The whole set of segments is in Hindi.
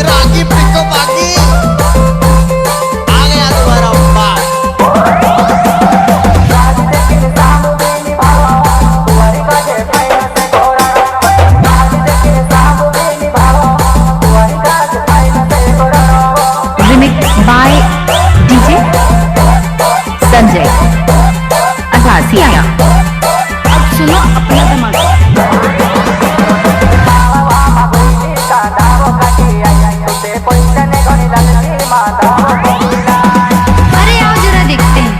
रागी पिको बाकी आ गया तुम्हारा बाप। Remix by DJ Sanjay Asasiya. अब सुनो अपना धमाका। अरे आओ जरा देखते हैं।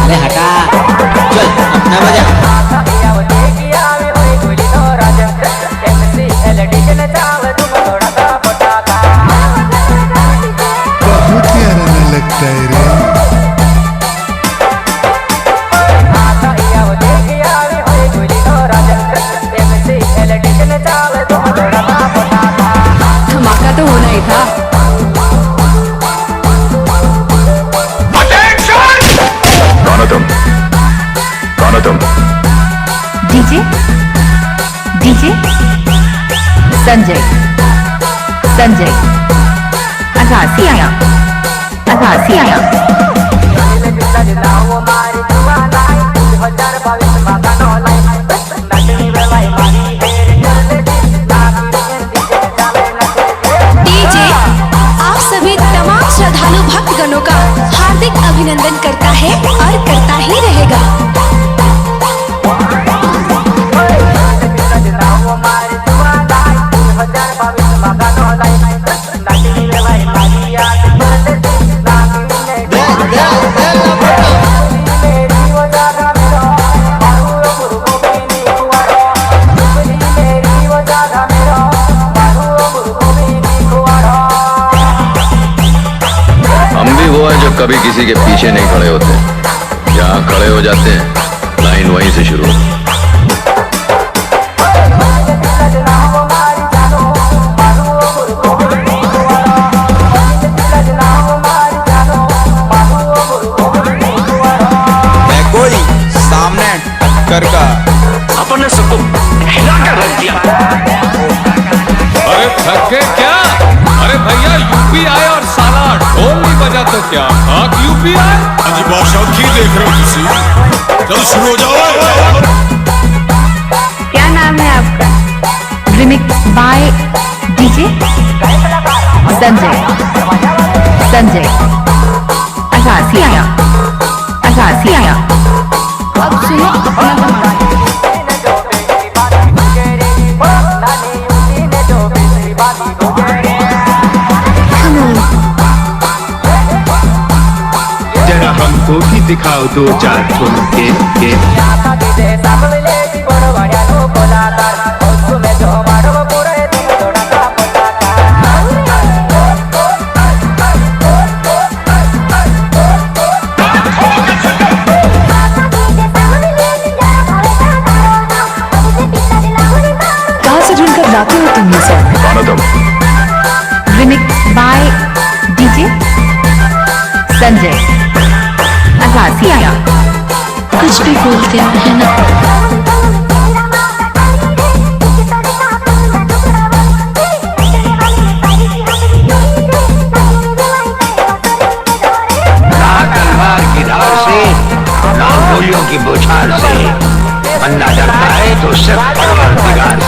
अरे हटा चल अपना बजा। बहुत प्यारा न लगता है रे। धमाका तो होना ही था। DJ DJ Sanjay Sanjay Asasiya Asasiya. DJ आप सभी तमाम श्रद्धालु भक्तगणों का हार्दिक अभिनंदन करता है और करता ही रहेगा। हम भी वो हैं जो कभी किसी के पीछे नहीं खड़े होते। जहाँ खड़े हो जाते हैं लाइन वहीं से शुरू होती है। मैं कोई सामने टक्कर का अपने सबको हिला कर रख दिया। अरे थके क्या? अरे भैया यूपी आए और साला ढोल नहीं बजा तो क्या यूपी आए? अजी बादशाह की देख रहे हो किसी? चल शुरू हो जाओ। क्या नाम है आपका? Remix by DJ Sanjay Sanjay Asasiya Asasiya. अब सुनो अपना धमाका। जरा हमको भी दिखाओ दो चार ठुमके के। कहाँ से ढूंढकर लाते हो तुम ये सब? Remix by DJ Sanjay Asasiya. कुछ भी बोलते हो है ना। ना तलवार की धार से ना गोलियों की बौछार से, बंदा डरता है तो सिर्फ परवरदिगार से।